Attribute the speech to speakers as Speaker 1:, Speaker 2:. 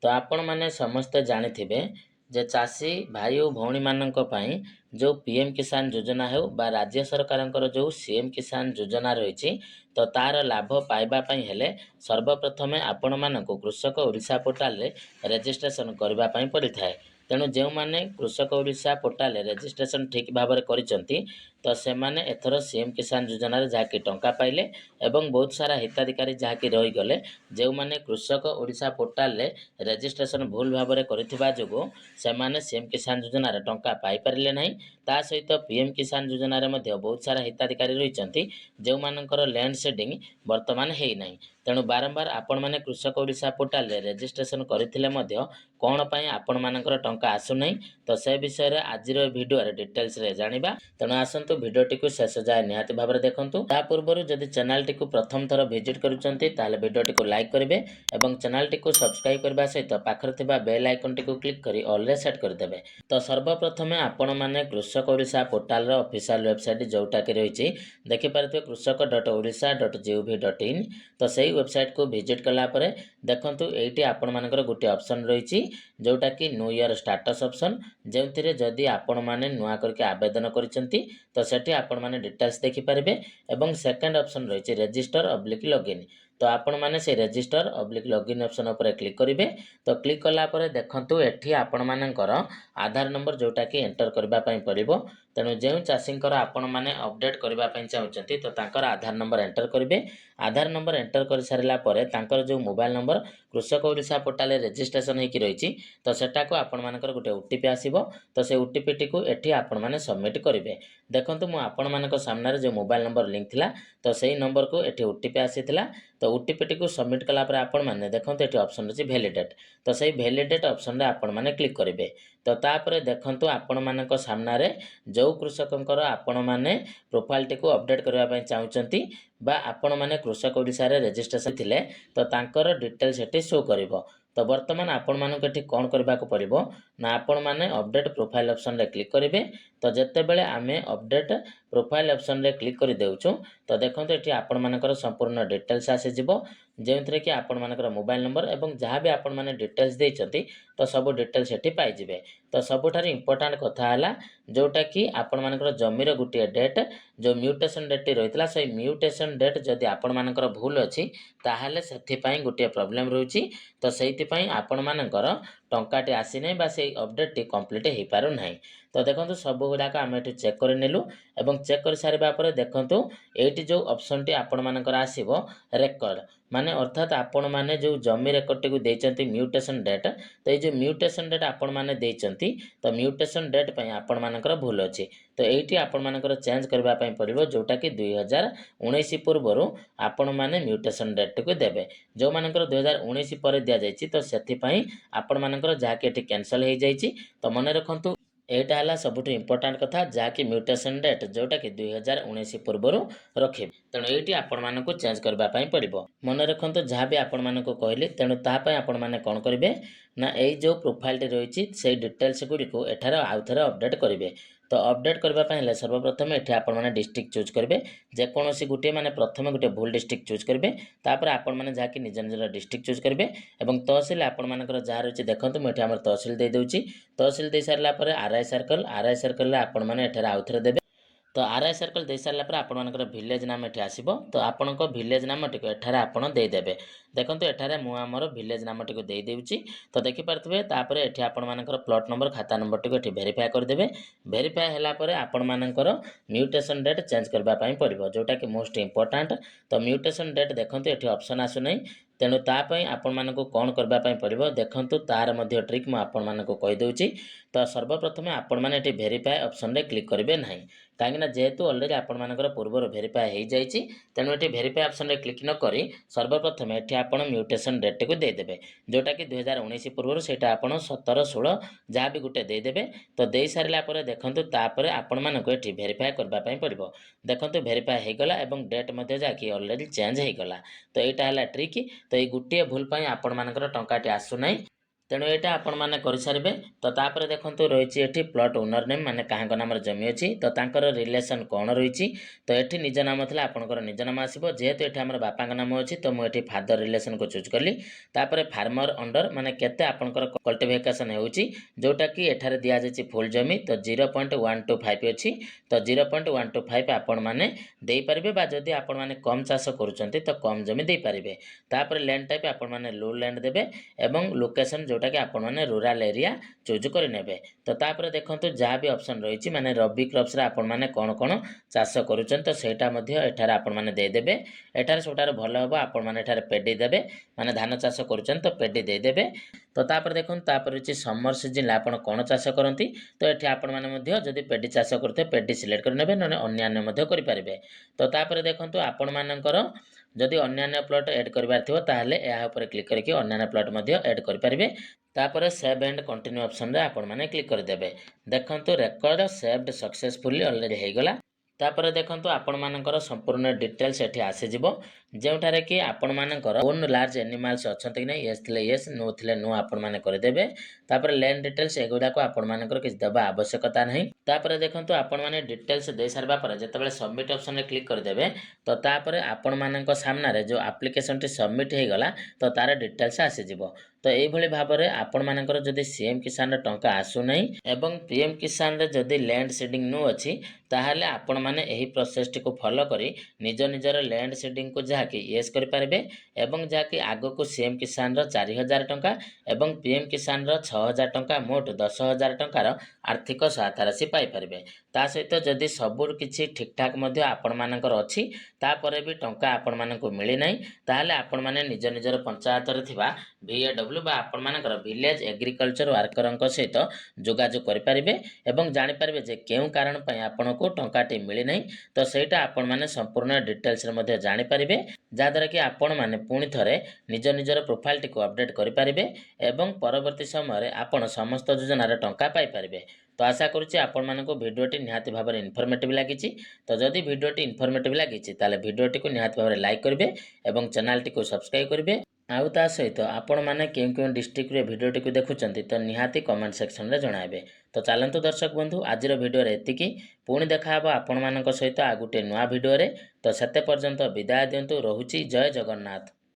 Speaker 1: तो आपण माने समस्त जानिथिबे जे चाषी भाई और भौणी मानक पई जो पीएम किसान योजना हो बा राज्य सरकारଙ୍କର जो सीएम किसान योजना रही तो तार लाभ पाइबा पई हेले सर्वप्रथमे आपण मानक कृषक ओडिशा पोर्टल रे रजिस्ट्रेशन करबा पई पड़िथाय। तेणु जो माने कृषक ओडिशा पोर्टल रे रजिस्ट्रेशन ठीक भाव में करिसंती तो से माने एथर सीएम किसान योजना रे जाके टंका पाइले एवं बहुत सारा हिताधिकारी जाके रही गले जो माने कृषक ओडिशा पोर्टल रे रजिस्ट्रेशन भूल भाव में करथिबा जोगो से माने सीएम किसान योजना रे टंका पाई पारिले नहीं। ता सहित पीएम किसान योजना रे मध्ये बहुत सारा हिताधिकारी रहिसंती जो मानकर लैंड सेडिंग वर्तमान हेई नहीं। तेणु बारंबार आपण माने कृषक ओडिशा पोर्टल रे रजिस्ट्रेशन करथिले मध्ये कोन पई आपण मानकर टंका आसु नहीं तो से विषय रे आजिर वीडियो रे डिटेल्स रे जानिबा। तेणु आसंतु वीडियो टिकु शेष जाय निहाती भाव में देखंतु। ता पूर्व जदि चैनल टिकु प्रथम थर विजिट करूचंती ताले वीडियो टिकु लाइक करिवे एवं चैनल टिकु सब्सक्राइब करबा सहित पाखर थिबा बेल आइकन टिकु क्लिक करी ऑल रे सेट कर देबे। तो सर्वप्रथमे आपण माने कृषक ओडिशा पोर्टल रो ऑफिशियल वेबसाइट जोटा कि रहिछि देखि पारथि कृषक.odisha.gov.in। तो सही वेबसाइट को विजिट कला परे देखंतु एठी आपण मानकर गुटे ऑप्शन रहिछि जोटा कि न्यू ईयर स्टाटस ऑप्शन जेउथिरे जदि आपण माने नुआ करके आवेदन करिसंती तो सेठी आपण माने डिटेल्स देखि पारिबे एवं सेकंड ऑप्शन रहिछि रजिस्टर ऑब्लिक लॉगिन। तो आपण माने से रजिस्टर ऑब्लिक लॉगिन ऑप्शन ऊपर क्लिक करिवे। तो क्लिक कला परे देखंतु एठी आपण मानकर आधार नंबर जोटा कि एंटर करबा पई पड़िबो। तेणु जो चाषींकर आपण माने अपडेट करबा पई चाहउचंती तो तांकर आधार नंबर एंटर करिवे। आधार नंबर एंटर कर सारिला परे तांकर जो मोबाइल नंबर कृषक ओडिशा पोर्टल रजिस्ट्रेशन होइकी रहिछि तो सेटा को आपण मानकर गुटे ओटीपी आसीबो। तो से ओटीपी टी को एठी आपण माने सबमिट करिवे। देखंतु मु आपण मानक सामने जो मोबाइल नंबर लिंक थिला तो सेही नंबर को एठी ओटीपी आसीथिला। तो ओटीपी टी को सबमिट कला परे आपण माने देखंतु एठी ऑप्शन अछि वैलिडेट। तो सेही वैलिडेट ऑप्शन रे आपण माने क्लिक करिवे। तो तापरे देखंतु आपण मानक सामने रे जो कृषकंकर आपण माने प्रोफाइल टी को अपडेट करबा पई चाहउचंती बा आपण माने कृषक ओडिशा रे रजिस्ट्रेशन थिले तो तांकर डिटेल्स एठी शो करिवो। तो वर्तमान आपण मानक एठी कोन करबा को पड़िबो ना आपण माने अपडेट प्रोफाइल ऑप्शन रे क्लिक करिवे। तो जत्ते बेले आमे अपडेट प्रोफाइल ऑप्शन रे क्लिक करि देउछु तो देखंतु एठी आपण मानकर संपूर्ण डिटेल्स आसे जिवो जेउथरे कि आपण मानकर मोबाइल नंबर एवं जहां भी आपण माने डिटेल्स देइचंती तो सब डिटेल्स एठी पाई जिवे। तो सबुठार इंपोर्टेंट कथा हला जोटा कि आपण मानकर जमीर गुटिया डेट जो म्यूटेशन डेट रहितला से म्यूटेशन डेट जदि आपण मानकर भूल अछि ताहाले सेथि पई गुटिया प्रॉब्लम रहउछि। तो सेति पई आपण मानकर टंकाटे आसी नै बा से अपडेट टी कंप्लीट हे पारु नाही। तो देखंतु सब गुडा का हम एठी चेक कर नेलु एवं चेक कर सारिबा परे देखंतु एठी जो ऑप्शन टी आपण मानकर आसीबो रेकॉर्ड माने अर्थात आपण माने जो जमी रेकॉर्ड टी को देचंती म्यूटेशन डेट तो ए जो म्यूटेशन डेट आपण माने देचंती तो म्यूटेशन डेट पई आपण मानकर भूल अछि। तो एठी आपण मानकर चेंज करबा पई पड़िबो जोटा कि 2019 पूर्वरु आपण माने म्यूटेशन डेट को देबे। जो मानकर 2019 पर दिया जायछि तो सेथि पई आपण मानकर जाके एठी कैंसिल हे जायछि। तो मने रखंतु एटा हला सबुठ इंपोर्टेंट कथा जाके म्यूटेशन डेट जोटा कि 2019 पूर्वरु रखिबे। तेणु एठी आपण मानकु चेंज करबा पई पड़िबो। मने रखंतु जहां भी आपण मानकु कहली तेणु ता पई आपण माने कोन करिवे ना एई जो प्रोफाइल टी रहिछि सेई डिटेल्स गुडी को एठार आउथरे अपडेट करिवे। तो अपडेट करबा पई हेले सर्वप्रथम एठी आपण माने डिस्ट्रिक्ट चूज करिवे जे कोनोसी गुटे माने प्रथमे गुटे भूल डिस्ट्रिक्ट चूज करिवे तापर आपण माने जाके निज निज डिस्ट्रिक्ट चूज करिवे एवं तहसील आपण मानकर जहा रहिछि देखंतु म एठी हमर तहसील दे दउछि। तहसील दे सारला परे आरआई सर्कल रे आपण माने एठार आउथरे देबे। तो आरआई सर्कल दे सारला परे आपण मानकर विलेज नाम एठी आसीबो। तो आपणको विलेज नाम टिको एठारे आपण देई देबे। देखंतु एठारे मु हमर विलेज नाम टिको देई देउछि। तो देखि पारथबे तापरे एठी आपण मानकर प्लॉट नंबर खाता नंबर टिको एठी वेरीफाई कर देबे। वेरीफाई हला परे आपण मानकर म्यूटेशन डेट चेंज करबा पई पड़िबो जोटा कि मोस्ट इंपोर्टेंट। तो म्यूटेशन डेट देखंतु एठी ऑप्शन आसु नै तेणु तापई आपण मानकु कोन करबा पई पड़िबो देखंतु तार मध्ये ट्रिक मु आपण मानकु कहि दउछि। तो सर्वप्रथमे आपण माने एठी वेरीफाई ऑप्शन रे क्लिक करिवे नाही काहेकि जेहेतु ऑलरेडी आपण मानकर पूर्वर वेरीफाई हे जायछि तेणु एठी वेरीफाई ऑप्शन रे क्लिक न करी सर्वप्रथमे एठी आपण म्यूटेशन डेट को दे देबे जोटा कि 2019 पूर्वर सेटा आपण 17 16 जहा भी गुटे दे देबे। तो देई सारिला परे देखंतु तापरे आपण मानकु एठी वेरीफाई करबा पई पड़िबो। देखंतु वेरीफाई हे गला एवं डेट मध्ये जाकी ऑलरेडी चेंज हे गला। तो एटा हला ट्रिक। तो ए गुटिए भूल पई आपण मानकर टंकाटी आसु नै तेणु यहाँ आपण मैंने करेंगे। तो तापर देखो रही है प्लॉट ओनर नेम माने क्या नाम जमी अच्छी तो तांकर रिलेसन कौन रही। तो ये निज नाम थी आपंकर निज नाम आसो जेहेतु ये आम बापा नाम अच्छी तो मुझे फादर रिलेसन को चूज कली। तापर फार्मर अंडर माने केते आपंकर कल्टिवेशन होउची जोटा कि एठारे दिया जायछि फुल जमी तो 0.125 अच्छी तो 0.125 आपण मैंने दे पारिबे बा जदि आपण मैंने कम चाष करूछंती तो कम जमी दे पारिबे। तापर लैंड टाइप आपण मैंने लो लैंड देबे एवं लोकेशन जोटा कि आपण मैंने रूरल एरिया चूज कर नेबे। तो तापर देखंतु जहाँ भी ऑप्शन रही माने रबी क्रॉप्स रे आपण मैंने कौन कौन चाष करूछन तो सेटा मध्य एठारे आपण मैंने दे देबे। एठारे सबटारे भलो हबो आपण मैंने एठारे पेडी देबे माने धान चाष करूछन तो पेडी दे देबे। तो तापर देखो तापर रही समर सीजन आपण कौन चाष करती तो ये आपण मैंने जदि पेडी चाष करते पेडी सिलेक्ट कर ना अन्य करें। तो तापर देखो आपण मानकर जदि अन्य प्लॉट एड करार थो ताहले यहाँ पर क्लिक करके अन्य प्लॉट एड करेंगे। तापर सेव एंड कंटिन्यू ऑप्शन रे आपण माने क्लिक करदेवे। देखंतु रेकॉर्ड सेव्ड सक्सेसफुली ऑलरेडी हो गला। तापर देखंतु आपण मानकर संपूर्ण डिटेल्स एठी आसीजिवो जेउठारे कि आपण मानकर ओन लार्ज एनिमल्स अछंते कि नै यस थिले यस नो थिले नो आपण माने कर देबे। तापर लैंड डिटेल्स एगुडा को आपण मानकर किछ दबा आवश्यकता नहीं। तापर देखंतु आपण माने डिटेल्स दे सारबा पर जेतेबेले सबमिट ऑप्शन रे क्लिक कर देबे तो तापर आपण मानक सामना रे जो एप्लिकेशन टी सबमिट हे गला तो तार डिटेल्स आसीजिवो। तो यही भली भाव में आपण मानकर जदि सीएम किसान टंका आसु नहीं एवं पीएम किसान रे जदि लैंड सीडिंग नो अछि ताहले आपण माने एही प्रोसेस टी को फॉलो करी निज निजर लैंड सीडिंग को जाकि यस कर पारबे एवं जाकि आगो को सीएम किसान रो 4000 टंका एवं पीएम किसान रो 6000 टंका मोट 10000 टंकार आर्थिक सहायता राशि पाई पारबे। ता सहित जदि सबु किछि ठीक ठाक मध्य आपण मानकर अछि तापरे भी टंका आपण मानकु मिली नाही ताहले आपण माने निज निजर पंचायत रे थिबा VAW बा आपण मानकर विलेज एग्रीकल्चर वर्कर सहित जोगाजोग करि पारिबे एवं जानि पारिबे जे केउ कारण पय आपण को टंकाटी मिली नाही तो सेटा आपण माने संपूर्ण डिटेल्स रे मध्ये जानि पारिबे जा द्वारा कि आपण माने पुणी थरे निज निजर प्रोफाइल टी को अपडेट करि पारिबे एवं परवर्ती समय रे आपण समस्त योजना रे टंका पाई पारिबे। तो आशा करुच्ची आपण मानक भिडियोटी निहाती भाव में इनफॉर्मेटिव लगी। तो जदि भिडियोटी इनफॉर्मेटिव लगी ताले भिडियोटी को निहाती भाव में लाइक करेंगे और चैनल टी को सब्सक्राइब करेंगे। आउ ता सहित आपण माने केउ डिस्ट्रिक्ट रे भिडियोटी को देखुचंती तो निहाती कमेंट सेक्शन रे जणाइबे। तो चलंतु दर्शक बंधु आजिर भिडियो रे एतिकी पुणी देखा हबो आपण मानक सहित आ गुटे नुआ भिडियो रे। तो सेते पर्यंत विदाय दियंतु रहुची। जय जगन्नाथ।